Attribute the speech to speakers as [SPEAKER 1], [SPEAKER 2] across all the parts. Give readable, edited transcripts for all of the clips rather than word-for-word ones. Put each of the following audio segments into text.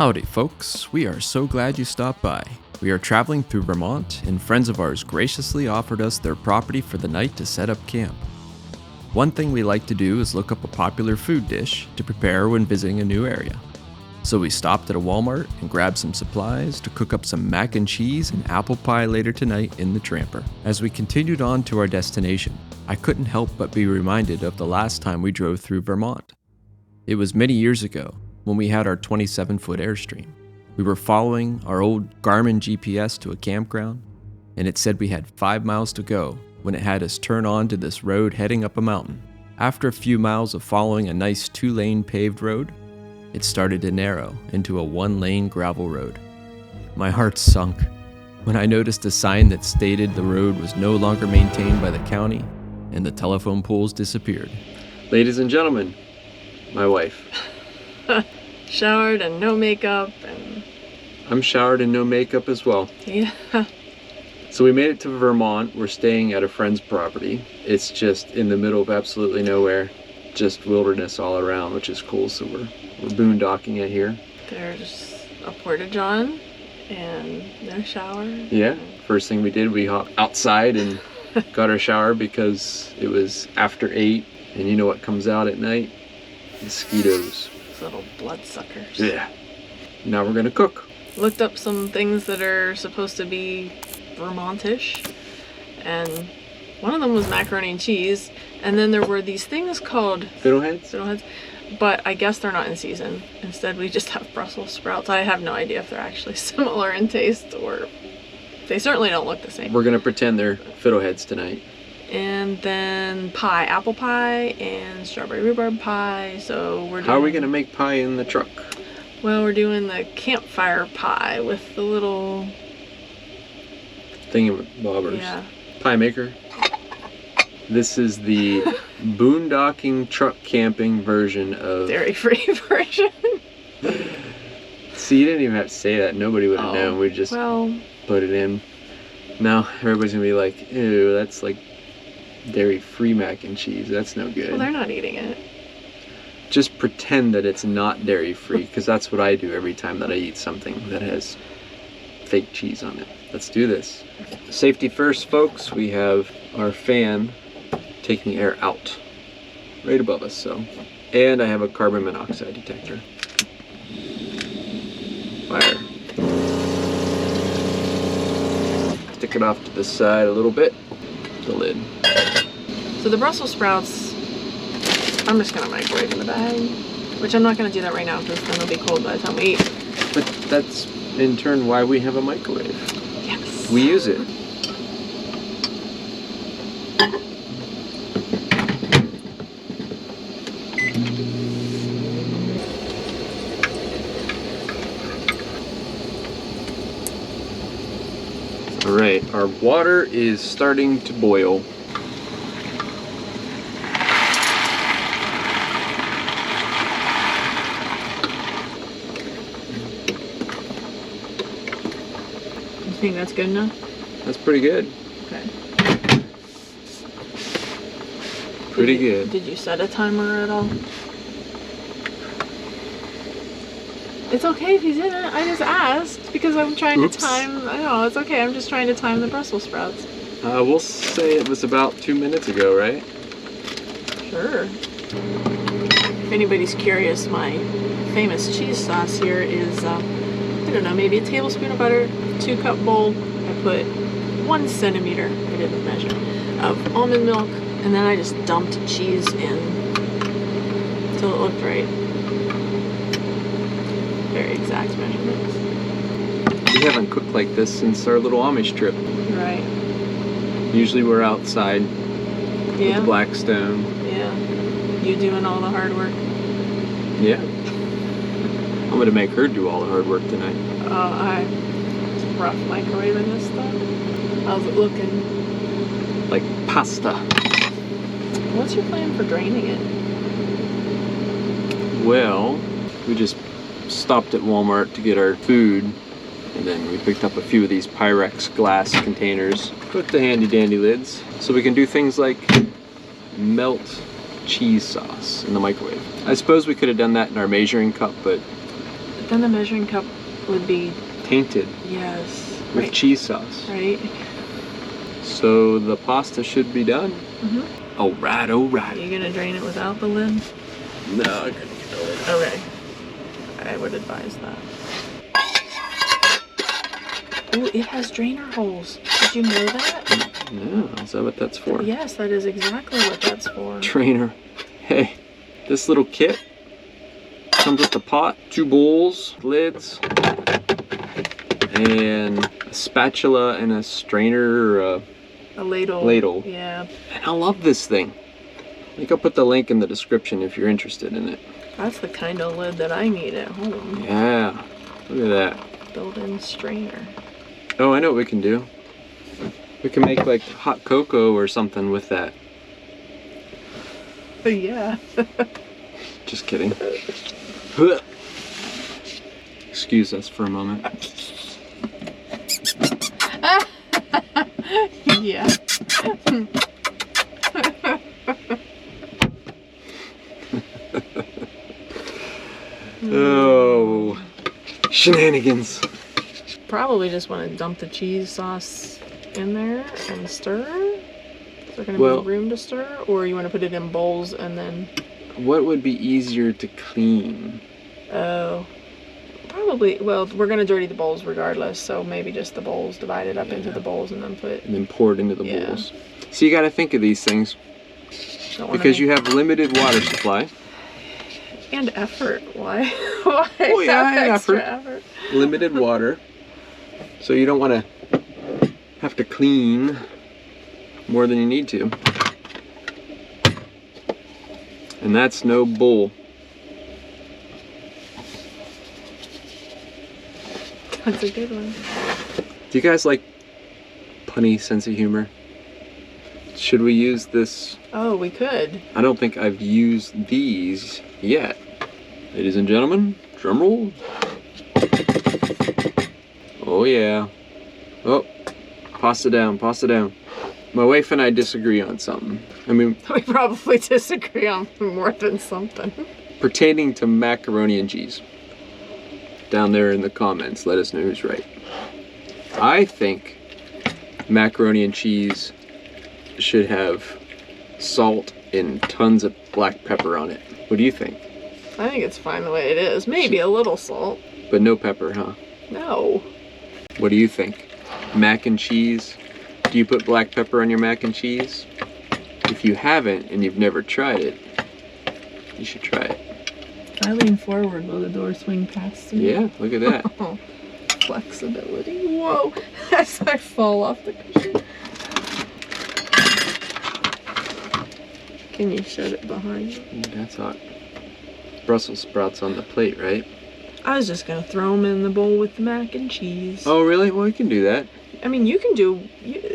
[SPEAKER 1] Howdy folks, we are so glad you stopped by. We are traveling through Vermont, and friends of ours graciously offered us their property for the night to set up camp. One thing we like to do is look up a popular food dish to prepare when visiting a new area. So we stopped at a Walmart and grabbed some supplies to cook up some mac and cheese and apple pie later tonight in the Tramper. As we continued on to our destination, I couldn't help but be reminded of the last time we drove through Vermont. It was many years ago, when we had our 27-foot Airstream. We were following our old Garmin GPS to a campground, and it said we had 5 miles to go when it had us turn on to this road heading up a mountain. After a few miles of following a nice 2-lane paved road, it started to narrow into a 1-lane gravel road. My heart sunk when I noticed a sign that stated the road was no longer maintained by the county and the telephone poles disappeared. Ladies and gentlemen, my wife.
[SPEAKER 2] Showered and no makeup, and
[SPEAKER 1] I'm showered and no makeup as well.
[SPEAKER 2] yeah.
[SPEAKER 1] So we made it to Vermont. We're staying at a friend's property. It's just in the middle of absolutely nowhere, just wilderness all around, which is cool. So we're boondocking it here.
[SPEAKER 2] There's a portage on and no shower.
[SPEAKER 1] Yeah. First thing we did, we hopped outside and got our shower because it was after 8, and you know what comes out at night? Mosquitoes.
[SPEAKER 2] Little bloodsuckers.
[SPEAKER 1] Yeah. Now we're gonna cook.
[SPEAKER 2] Looked up some things that are supposed to be Vermontish, and one of them was macaroni and cheese, and then there were these things called fiddleheads, but I guess they're not in season. Instead we just have Brussels sprouts. I have no idea if they're actually similar in taste, or they certainly don't look the same.
[SPEAKER 1] We're gonna pretend they're fiddleheads tonight.
[SPEAKER 2] And then pie, apple pie and strawberry rhubarb pie. So we're doing...
[SPEAKER 1] How are we gonna make pie in the truck?
[SPEAKER 2] Well, we're doing the campfire pie with the little
[SPEAKER 1] thingamabobbers.
[SPEAKER 2] Yeah.
[SPEAKER 1] Pie maker. This is the boondocking truck camping version of
[SPEAKER 2] dairy-free version.
[SPEAKER 1] See, you didn't even have to say that. Nobody would have known. We just put it in. Now everybody's gonna be like, ew, that's like dairy-free mac and cheese. That's no good.
[SPEAKER 2] Well, they're not eating it.
[SPEAKER 1] Just pretend that it's not dairy-free, because that's what I do every time that I eat something that has fake cheese on it. Let's do this. Safety first, folks. We have our fan taking air out right above us, and I have a carbon monoxide detector. Fire. Stick it off to the side a little bit. The lid.
[SPEAKER 2] So the Brussels sprouts, I'm just gonna microwave in the bag, which I'm not gonna do that right now because then they'll be cold by the time we eat.
[SPEAKER 1] But that's in turn why we have a microwave.
[SPEAKER 2] Yes.
[SPEAKER 1] We use it. All right, our water is starting to boil.
[SPEAKER 2] You think that's good enough?
[SPEAKER 1] That's pretty good.
[SPEAKER 2] Okay.
[SPEAKER 1] Pretty good.
[SPEAKER 2] Did you set a timer at all? It's okay if you didn't. I just asked because I'm trying to time. I know, it's okay. I'm just trying to time the Brussels sprouts.
[SPEAKER 1] We'll say it was about 2 minutes ago, right?
[SPEAKER 2] Sure. If anybody's curious, my famous cheese sauce here is, I don't know, maybe a tablespoon of butter, 2-cup bowl. I put 1 centimeter, I didn't measure, of almond milk, and then I just dumped cheese in until it looked right. Very exact measurements.
[SPEAKER 1] We haven't cooked like this since our little Amish trip.
[SPEAKER 2] Right.
[SPEAKER 1] Usually we're outside with Blackstone.
[SPEAKER 2] Yeah. You doing all the hard work?
[SPEAKER 1] Yeah. I'm gonna make her do all the hard work tonight.
[SPEAKER 2] It's rough microwaving this stuff. How's it looking?
[SPEAKER 1] Like pasta.
[SPEAKER 2] What's your plan for draining it?
[SPEAKER 1] Well, we just stopped at Walmart to get our food, and then we picked up a few of these Pyrex glass containers with the handy dandy lids, so we can do things like melt cheese sauce in the microwave. I suppose we could have done that in our measuring cup, but
[SPEAKER 2] then the measuring cup would be
[SPEAKER 1] tainted
[SPEAKER 2] yes
[SPEAKER 1] with
[SPEAKER 2] right.
[SPEAKER 1] cheese sauce.
[SPEAKER 2] Right.
[SPEAKER 1] So the pasta should be done.
[SPEAKER 2] Mm-hmm.
[SPEAKER 1] All right, all right.
[SPEAKER 2] Are you gonna drain it without the lid?
[SPEAKER 1] No, I couldn't get the lid.
[SPEAKER 2] Okay. I would advise that. Oh, it has drainer holes. Did you know that?
[SPEAKER 1] No, is that what that's for?
[SPEAKER 2] Yes, that is exactly what that's for.
[SPEAKER 1] Drainer. Hey, this little kit comes with the pot, 2 bowls, lids, and a spatula and a strainer or
[SPEAKER 2] a ladle.
[SPEAKER 1] Ladle.
[SPEAKER 2] Yeah.
[SPEAKER 1] And I love this thing. I think I'll put the link in the description if you're interested in it.
[SPEAKER 2] That's the kind of lid that I need at home.
[SPEAKER 1] Yeah, look at that.
[SPEAKER 2] Built-in strainer.
[SPEAKER 1] Oh, I know what we can do. We can make like hot cocoa or something with that.
[SPEAKER 2] Yeah.
[SPEAKER 1] Just kidding. Excuse us for a moment.
[SPEAKER 2] Yeah.
[SPEAKER 1] Oh, shenanigans.
[SPEAKER 2] Probably just want to dump the cheese sauce in there and stir. Is there going to be room to stir? Or you want to put it in bowls and then...
[SPEAKER 1] What would be easier to clean?
[SPEAKER 2] Oh, probably, well, we're going to dirty the bowls regardless, so maybe just the bowls, divide it up into the bowls and then put...
[SPEAKER 1] And then pour it into the bowls. So you got to think of these things because you have limited water supply.
[SPEAKER 2] And effort. Why? Why?
[SPEAKER 1] Oh yeah,
[SPEAKER 2] effort.
[SPEAKER 1] Limited water. So you don't want to have to clean more than you need to. And that's no bull.
[SPEAKER 2] That's a good one.
[SPEAKER 1] Do you guys like punny sense of humor? Should we use this?
[SPEAKER 2] Oh, we could.
[SPEAKER 1] I don't think I've used these yet. Ladies and gentlemen, drum roll. Oh yeah. Oh, pasta down, pasta down. My wife and I disagree on something. I mean,
[SPEAKER 2] we probably disagree on more than something.
[SPEAKER 1] Pertaining to macaroni and cheese. Down there in the comments, let us know who's right. I think macaroni and cheese should have salt and tons of black pepper on it. What do you think?
[SPEAKER 2] I think it's fine the way it is. Maybe a little salt.
[SPEAKER 1] But no pepper, huh?
[SPEAKER 2] No.
[SPEAKER 1] What do you think? Mac and cheese? Do you put black pepper on your mac and cheese? If you haven't and you've never tried it, you should try it.
[SPEAKER 2] I lean forward, will the door swing past me?
[SPEAKER 1] Yeah, look at that.
[SPEAKER 2] Flexibility. Whoa! As I fall off the cushion. Can you shut it behind you?
[SPEAKER 1] That's hot. Brussels sprouts on the plate, right?
[SPEAKER 2] I was just gonna throw them in the bowl with the mac and cheese.
[SPEAKER 1] Oh, really? Well, we can do that.
[SPEAKER 2] I mean, you can do...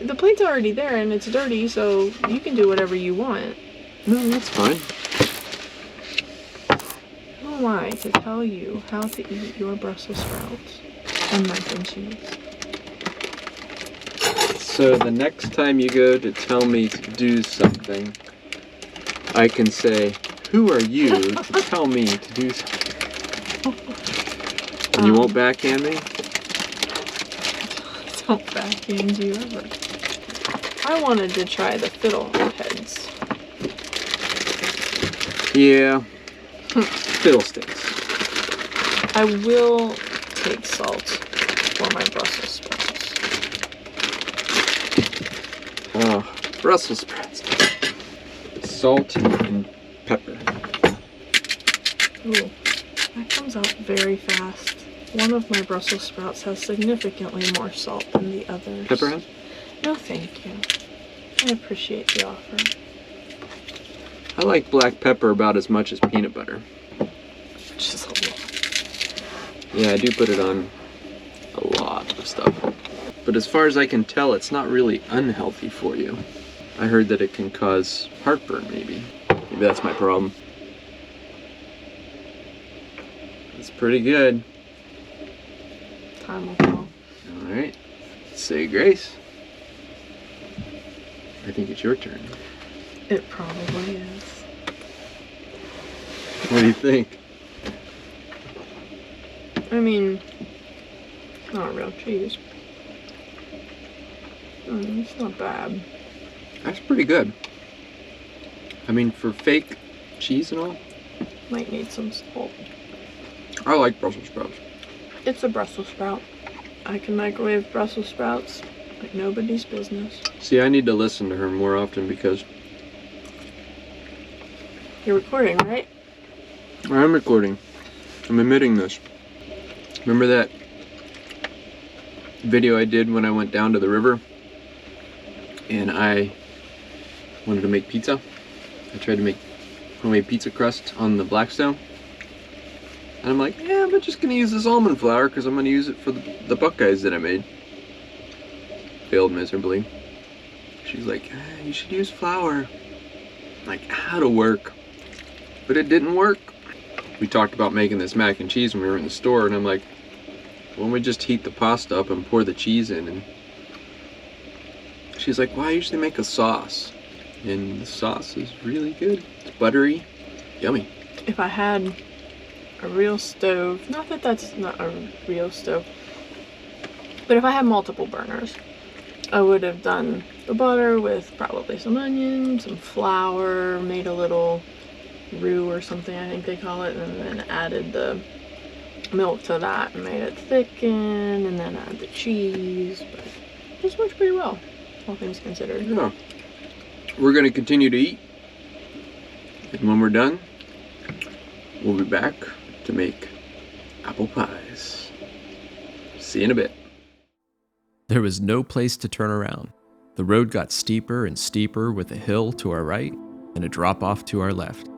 [SPEAKER 2] the plate's already there and it's dirty, so you can do whatever you want.
[SPEAKER 1] No, that's fine.
[SPEAKER 2] Who am I to tell you how to eat your Brussels sprouts and mac and cheese?
[SPEAKER 1] So the next time you go to tell me to do something, I can say, who are you to tell me to do something? And you won't backhand me?
[SPEAKER 2] Don't backhand you ever. I wanted to try the fiddle heads.
[SPEAKER 1] Yeah. Fiddlesticks.
[SPEAKER 2] I will take salt for my Brussels sprouts.
[SPEAKER 1] Oh, Brussels sprouts. Salt and pepper.
[SPEAKER 2] Ooh, that comes out very fast. One of my Brussels sprouts has significantly more salt than the others.
[SPEAKER 1] Pepper has?
[SPEAKER 2] No, thank you. I appreciate the offer.
[SPEAKER 1] I like black pepper about as much as peanut butter.
[SPEAKER 2] Which is a lot.
[SPEAKER 1] Yeah, I do put it on a lot of stuff. But as far as I can tell, it's not really unhealthy for you. I heard that it can cause heartburn, maybe. Maybe that's my problem. It's pretty good.
[SPEAKER 2] Time will tell.
[SPEAKER 1] Alright. Say grace. I think it's your turn.
[SPEAKER 2] It probably is.
[SPEAKER 1] What do you think?
[SPEAKER 2] I mean, not real cheese. It's not bad.
[SPEAKER 1] That's pretty good. I mean, for fake cheese and all.
[SPEAKER 2] Might need some salt.
[SPEAKER 1] I like Brussels sprouts.
[SPEAKER 2] It's a Brussels sprout. I can microwave Brussels sprouts like nobody's business.
[SPEAKER 1] See, I need to listen to her more often because
[SPEAKER 2] You're recording, right?
[SPEAKER 1] I'm recording. I'm emitting this. Remember that video I did when I went down to the river and I wanted to make pizza? I tried to make homemade pizza crust on the Blackstone. And I'm like, yeah, I'm just gonna use this almond flour because I'm gonna use it for the Buckeyes that I made. Failed miserably. She's like, you should use flour. I'm like, how'd work? But it didn't work. We talked about making this mac and cheese when we were in the store, and I'm like, why don't we just heat the pasta up and pour the cheese in? And she's like, well, I usually make a sauce. And the sauce is really good. It's buttery, yummy.
[SPEAKER 2] If I had a real stove, not that that's not a real stove, but if I had multiple burners, I would have done the butter with probably some onion, some flour, made a little roux or something, I think they call it, and then added the milk to that and made it thicken, and then add the cheese. But this works pretty well, all things considered.
[SPEAKER 1] Yeah. We're going to continue to eat, and when we're done, we'll be back to make apple pies. See you in a bit. There was no place to turn around. The road got steeper and steeper with a hill to our right and a drop off to our left.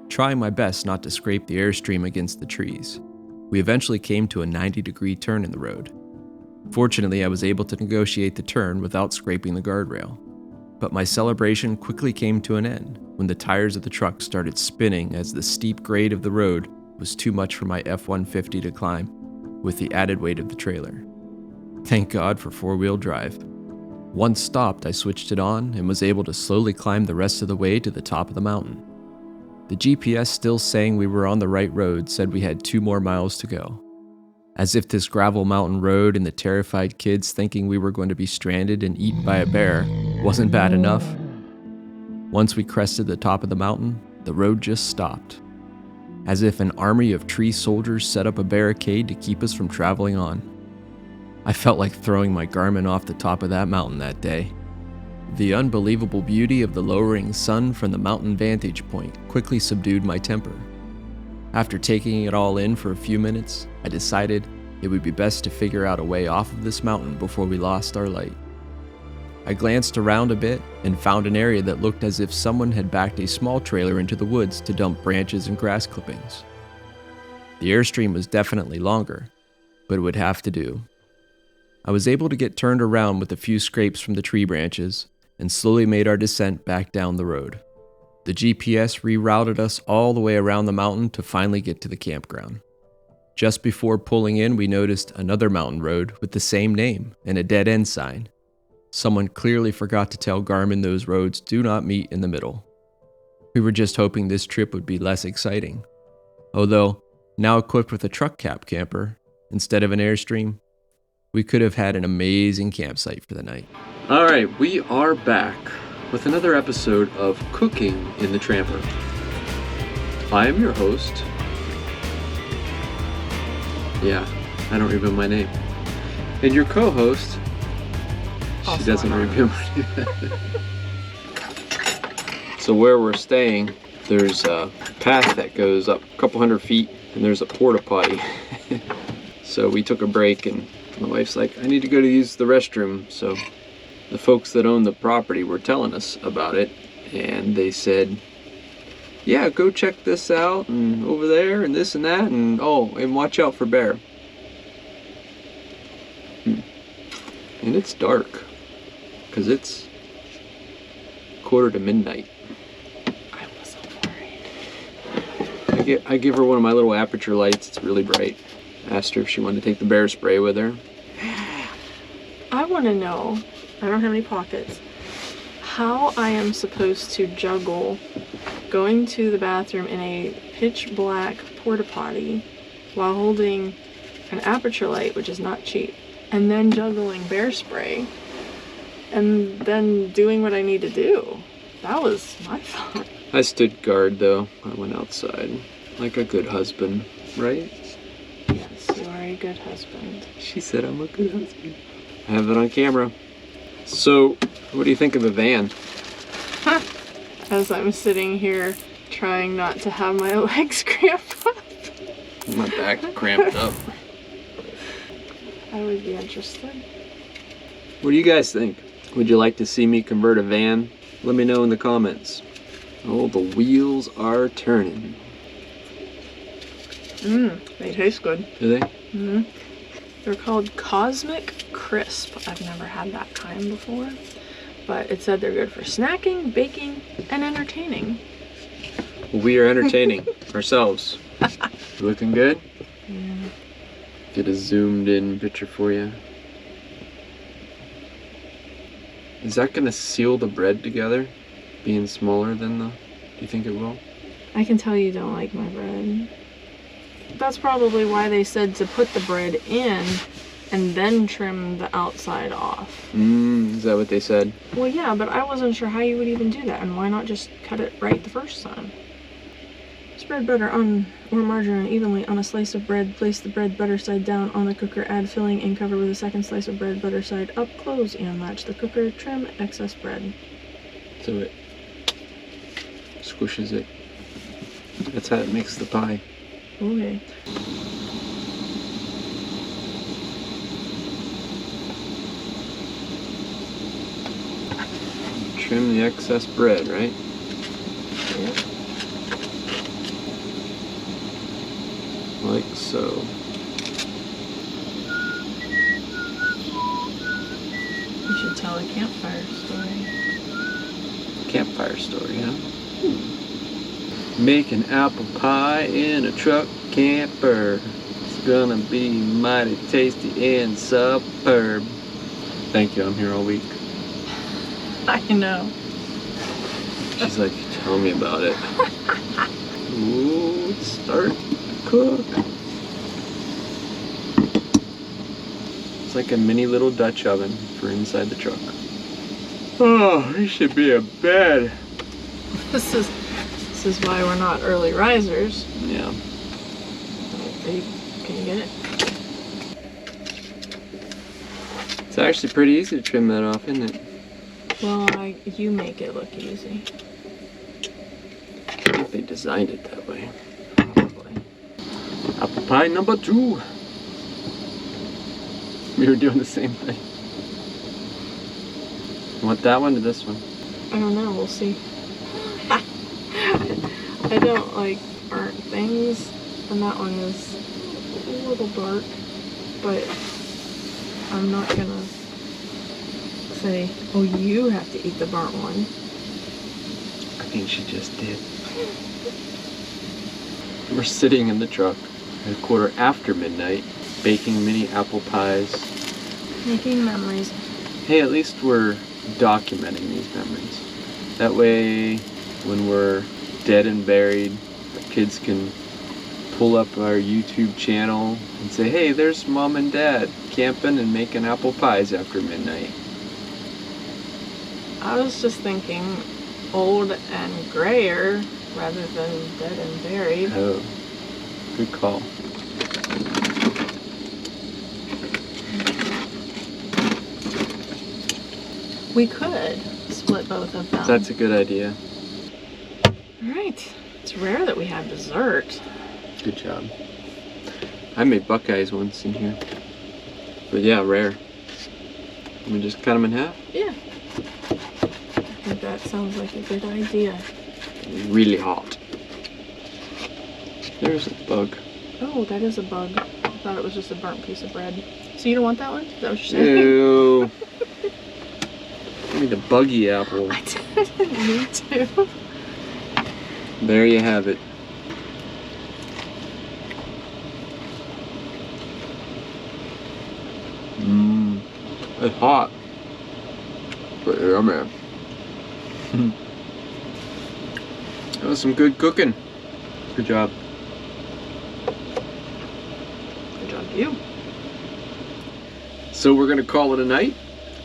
[SPEAKER 1] Trying my best not to scrape the Airstream against the trees, we eventually came to a 90-degree turn in the road. Fortunately, I was able to negotiate the turn without scraping the guardrail. But my celebration quickly came to an end when the tires of the truck started spinning as the steep grade of the road was too much for my F-150 to climb, with the added weight of the trailer. Thank God for four-wheel drive. Once stopped, I switched it on and was able to slowly climb the rest of the way to the top of the mountain. The GPS still saying we were on the right road said we had 2 more miles to go. As if this gravel mountain road and the terrified kids thinking we were going to be stranded and eaten by a bear wasn't bad enough. Once we crested the top of the mountain, the road just stopped. As if an army of tree soldiers set up a barricade to keep us from traveling on. I felt like throwing my Garmin off the top of that mountain that day. The unbelievable beauty of the lowering sun from the mountain vantage point quickly subdued my temper. After taking it all in for a few minutes, I decided it would be best to figure out a way off of this mountain before we lost our light. I glanced around a bit and found an area that looked as if someone had backed a small trailer into the woods to dump branches and grass clippings. The Airstream was definitely longer, but it would have to do. I was able to get turned around with a few scrapes from the tree branches and slowly made our descent back down the road. The GPS rerouted us all the way around the mountain to finally get to the campground. Just before pulling in, we noticed another mountain road with the same name and a dead-end sign. Someone clearly forgot to tell Garmin those roads do not meet in the middle. We were just hoping this trip would be less exciting. Although, now equipped with a truck cap camper instead of an Airstream, we could have had an amazing campsite for the night. All right, we are back with another episode of Cooking in the Tramper. I am your host. Yeah, I don't remember my name. And your co-host, she doesn't remember. So where we're staying, there's a path that goes up a couple hundred feet, and there's a porta potty. So we took a break, and my wife's like, I need to go to use the restroom. So the folks that own the property were telling us about it, and they said, yeah, go check this out, and over there, and this and that, and oh, and watch out for bear. And it's dark, because it's 1:45.
[SPEAKER 2] I wasn't worried.
[SPEAKER 1] I give her one of my little aperture lights. It's really bright. Asked her if she wanted to take the bear spray with her.
[SPEAKER 2] I want to know, I don't have any pockets, how I am supposed to juggle going to the bathroom in a pitch black porta potty while holding an aperture light, which is not cheap, and then juggling bear spray, and then doing what I need to do. That was my thought.
[SPEAKER 1] I stood guard though. I went outside like a good husband, right?
[SPEAKER 2] Yes, you are a good husband.
[SPEAKER 1] She said I'm a good husband. I have it on camera. So, what do you think of the van?
[SPEAKER 2] As I'm sitting here trying not to have my legs cramp up.
[SPEAKER 1] My back cramped up.
[SPEAKER 2] I would be interested.
[SPEAKER 1] What do you guys think? Would you like to see me convert a van? Let me know in the comments. Oh, the wheels are turning.
[SPEAKER 2] They taste good.
[SPEAKER 1] Do they?
[SPEAKER 2] They're called Cosmic Crisp. I've never had that kind before, but it said they're good for snacking, baking, and entertaining.
[SPEAKER 1] We are entertaining ourselves. Looking good?
[SPEAKER 2] Yeah.
[SPEAKER 1] Get a zoomed in picture for you. Is that gonna seal the bread together? Being smaller than the... Do you think it will?
[SPEAKER 2] I can tell you don't like my bread. That's probably why they said to put the bread in and then trim the outside off.
[SPEAKER 1] Is that what they said?
[SPEAKER 2] Well, yeah, but I wasn't sure how you would even do that, and why not just cut it right the first time? Spread butter on or margarine evenly on a slice of bread. Place the bread butter side down on the cooker. Add filling and cover with a second slice of bread butter side up. Close and latch the cooker. Trim excess bread.
[SPEAKER 1] So it squishes it. That's how it makes the pie.
[SPEAKER 2] Okay.
[SPEAKER 1] Trim the excess bread, right?
[SPEAKER 2] Yep.
[SPEAKER 1] Like so.
[SPEAKER 2] You should tell a campfire story.
[SPEAKER 1] Campfire story, huh? Make an apple pie in a truck camper. It's gonna be mighty tasty and superb. Thank you, I'm here all week.
[SPEAKER 2] I know.
[SPEAKER 1] She's like, tell me about it. Ooh, it's starting to cook. It's like a mini little Dutch oven for inside the truck. Oh, this should be a bed.
[SPEAKER 2] This is why we're not early risers.
[SPEAKER 1] Yeah.
[SPEAKER 2] Can you get it?
[SPEAKER 1] It's actually pretty easy to trim that off, isn't it?
[SPEAKER 2] Well, you make it look easy.
[SPEAKER 1] I think they designed it that way. Probably. Apple pie number 2. We were doing the same thing. You want that one or this one?
[SPEAKER 2] I don't know, we'll see. I don't like burnt things, and that one is a little dark, but I'm not gonna say, oh, you have to eat the burnt one.
[SPEAKER 1] I think she just did. We're sitting in the truck at 1:15 baking mini apple pies.
[SPEAKER 2] Making memories.
[SPEAKER 1] Hey, at least we're documenting these memories. That way, when we're dead and buried, our kids can pull up our YouTube channel and say, hey, there's Mom and Dad camping and making apple pies after midnight.
[SPEAKER 2] I was just thinking old and grayer rather than dead and buried.
[SPEAKER 1] Oh, good call.
[SPEAKER 2] We could split both of them.
[SPEAKER 1] That's a good idea.
[SPEAKER 2] Alright. It's rare that we have dessert.
[SPEAKER 1] Good job. I made Buckeyes once in here. But yeah, rare. Let me just cut them in half.
[SPEAKER 2] Yeah. I think that sounds like a good idea.
[SPEAKER 1] Really hot. There's a bug.
[SPEAKER 2] Oh, that is a bug. I thought it was just a burnt piece of bread. So you don't want that one? Is that what you're saying?
[SPEAKER 1] Ew. Give me the buggy apple.
[SPEAKER 2] I didn't need to.
[SPEAKER 1] There you have it. It's hot. But yummy. That was some good cooking. Good job.
[SPEAKER 2] Good job. You.
[SPEAKER 1] So we're going to call it a night.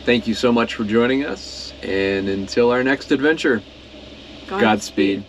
[SPEAKER 1] Thank you so much for joining us, and until our next adventure, Godspeed.